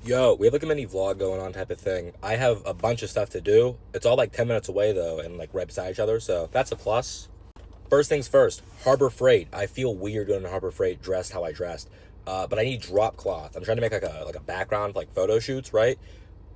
Yo, we have like a mini vlog going on type of thing. I have a bunch of stuff to do. It's all like 10 minutes away though and like right beside each other, so that's a plus. First things first, Harbor Freight. I feel weird going to Harbor Freight dressed how I dressed. But I need drop cloth. I'm trying to make like a background for like photo shoots, right?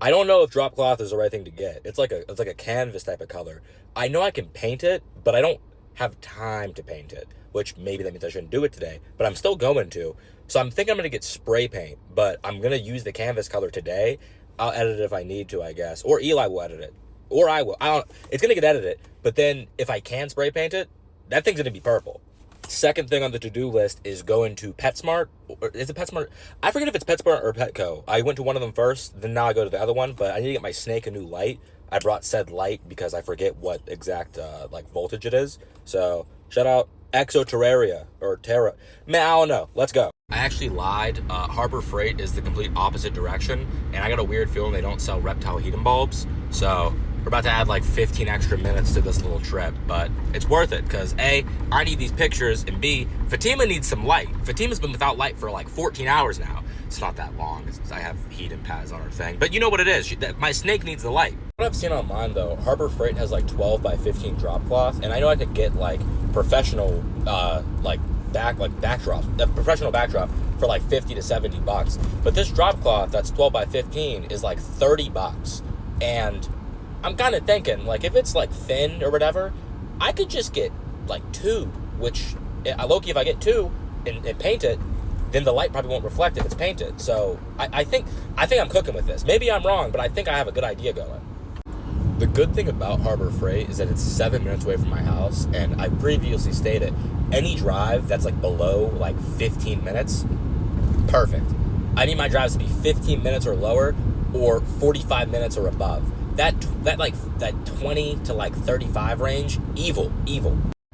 I don't know if drop cloth is the right thing to get. It's like a canvas type of color. I know I can paint it, but I don't have time to paint it, which maybe that means I shouldn't do it today, but I'm still going to. So I'm thinking I'm gonna get spray paint, but I'm gonna use the canvas color today. I'll edit it if I need to, I guess, or Eli will edit it, or I will. I don't. It's gonna get edited, but then if I can spray paint it, that thing's gonna be purple. Second thing on the to-do list is going to PetSmart. Or is it PetSmart? I forget if it's PetSmart or Petco. I went to one of them first, then now I go to the other one, but I need to get my snake a new light. I brought said light because I forget what exact like voltage it is. So shout out Exo Terraria or Terra. Man, I don't know. Let's go. I actually lied. Harbor Freight is the complete opposite direction, and I got a weird feeling they don't sell reptile heating bulbs. So we're about to add like 15 extra minutes to this little trip, but it's worth it because A, I need these pictures, and B, Fatima needs some light. Fatima's been without light for like 14 hours now. It's not that long. I have heating pads on her thing, but you know what it is. My snake needs the light. What I've seen online though, Harbor Freight has like 12 by 15 drop cloth, and I know I could get like professional backdrops, a professional backdrop for like 50 to 70 bucks. But this drop cloth that's 12 by 15 is like 30 bucks. And I'm kind of thinking, like, if it's like thin or whatever, I could just get like two, which low-key, if I get two and paint it, then the light probably won't reflect if it's painted. So I think I'm cooking with this. Maybe I'm wrong, but I think I have a good idea going. The good thing about Harbor Freight is that it's 7 minutes away from my house, and I previously stated any drive that's like below like 15 minutes, perfect. I need my drives to be 15 minutes or lower, or 45 minutes or above. That 20 to like 35 range, evil.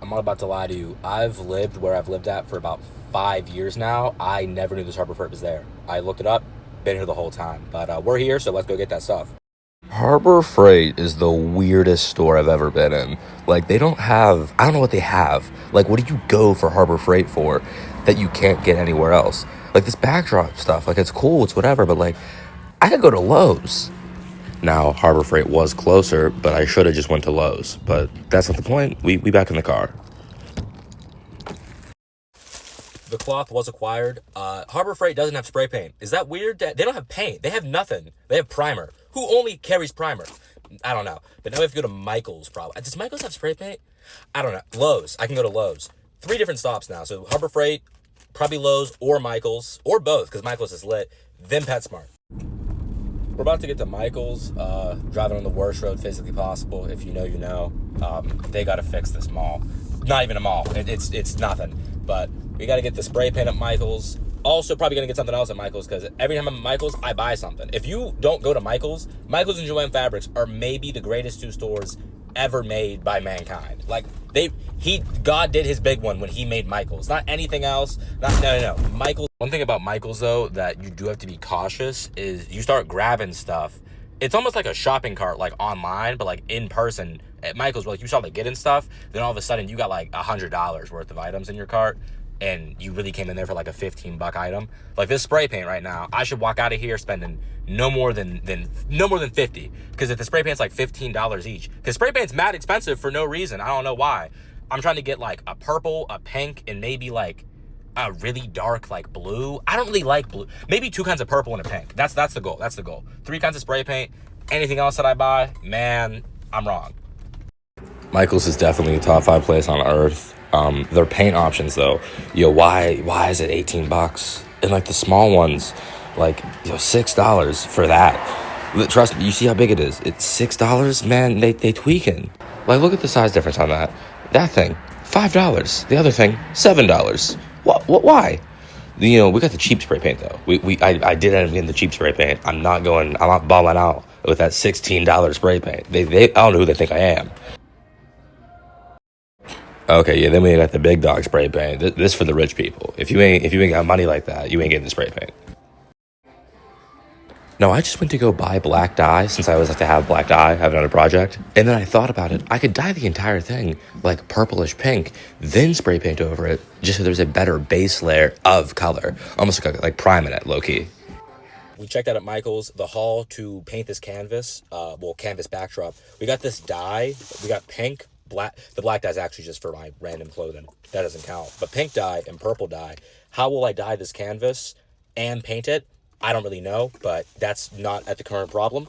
I'm not about to lie to you. I've lived where I've lived at for about 5 years now. I never knew this Harbor Freight was there. I looked it up, been here the whole time. But we're here, so let's go get that stuff. Harbor Freight is the weirdest store I've ever been in. Like, they don't have, I don't know what they have. Like, what do you go for Harbor Freight for that you can't get anywhere else? Like, this backdrop stuff, like, it's cool, it's whatever, but, like, I could go to Lowe's. Now, Harbor Freight was closer, but I should have just went to Lowe's. But that's not the point. We back in the car. The cloth was acquired. Harbor Freight doesn't have spray paint. Is that weird? They don't have paint. They have nothing. They have primer. Who only carries primer? I don't know. But now we have to go to Michael's probably. Does Michael's have spray paint? I don't know. Lowe's. I can go to Lowe's. 3 different stops now. So Harbor Freight, probably Lowe's or Michael's, or both, because Michael's is lit. Then PetSmart. We're about to get to Michael's, driving on the worst road physically possible. If you know, you know. They got to fix this mall. Not even a mall. It's nothing. But we got to get the spray paint at Michael's. Also, probably going to get something else at Michael's, because every time I'm at Michael's, I buy something. If you don't go to Michael's and Joanne Fabrics are maybe the greatest 2 stores ever made by mankind. Like, God did his big one when he made Michael's. Not anything else. No. Michael's. One thing about Michael's, though, that you do have to be cautious is you start grabbing stuff. It's almost like a shopping cart, like online, but like in person at Michael's, where like you start like getting stuff, then all of a sudden you got like $100 worth of items in your cart, and you really came in there for like a 15-buck item. Like this spray paint right now, I should walk out of here spending no more than 50, because if the spray paint's like $15 each, because spray paint's mad expensive for no reason. I don't know why. I'm trying to get like a purple, a pink, and maybe like a really dark like blue. I don't really like blue. Maybe 2 kinds of purple and a pink. That's the goal. 3 kinds of spray paint. Anything else that I buy, man, I'm wrong. Michael's is definitely a top 5 place on earth. Their paint options though, why is it 18 bucks? And like the small ones, like $6 for that. Trust me, you see how big it is. It's $6, man. They tweaking. Like, look at the size difference on that. That thing, $5. The other thing, $7. What? Why? We got the cheap spray paint though. I did end up getting the cheap spray paint. I'm not balling out with that $16 spray paint. I don't know who they think I am. Okay, yeah, then we got the big dog spray paint. This for the rich people. If you ain't got money like that, you ain't getting the spray paint. No, I just went to go buy black dye since I always like to have black dye. I have another project. And then I thought about it. I could dye the entire thing like purplish pink, then spray paint over it just so there's a better base layer of color. Almost like priming it, low-key. we checked out at Michael's the haul to paint this canvas, canvas backdrop. We got this dye. We got pink, black. The black dye is actually just for my random clothing. That doesn't count. But pink dye and purple dye. How will I dye this canvas and paint it? I don't really know, but that's not at the current problem.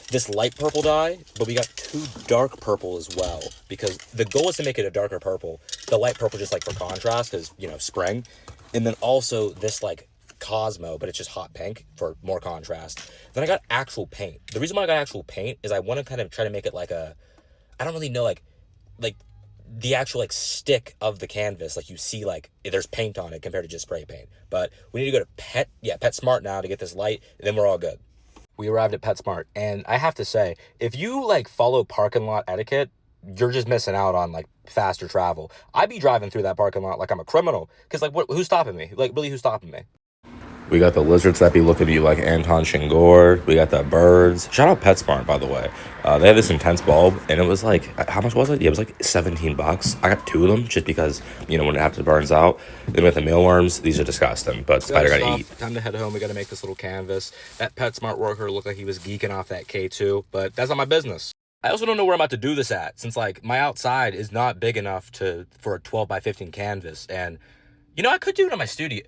This light purple dye, but we got 2 dark purple as well, because the goal is to make it a darker purple. The light purple just like for contrast, because, you know, spring. And then also this like Cosmo, but it's just hot pink for more contrast. Then I got actual paint. The reason why I got actual paint is I want to kind of try to make it like a, I don't really know, like the actual like stick of the canvas, like you see like there's paint on it compared to just spray paint. But we need to go to PetSmart now to get this light, and then we're all good. We arrived at PetSmart, and I have to say, if you like follow parking lot etiquette, you're just missing out on like faster travel. I'd be driving through that parking lot like I'm a criminal, because like who's stopping me? Like really, who's stopping me? We got the lizards that be looking at you like Anton Chigurh. We got the birds. Shout out PetSmart, by the way. They have this intense bulb, and it was like, how much was it? Yeah, it was like $17. I got 2 of them just because, you know, when it after burns out. Then with the mealworms, these are disgusting, but Spider gotta eat. Time to head home. We gotta make this little canvas. That PetSmart worker looked like he was geeking off that K2, but that's not my business. I also don't know where I'm about to do this at, since like my outside is not big enough for a 12 by 15 canvas, and you know, I could do it in my studio.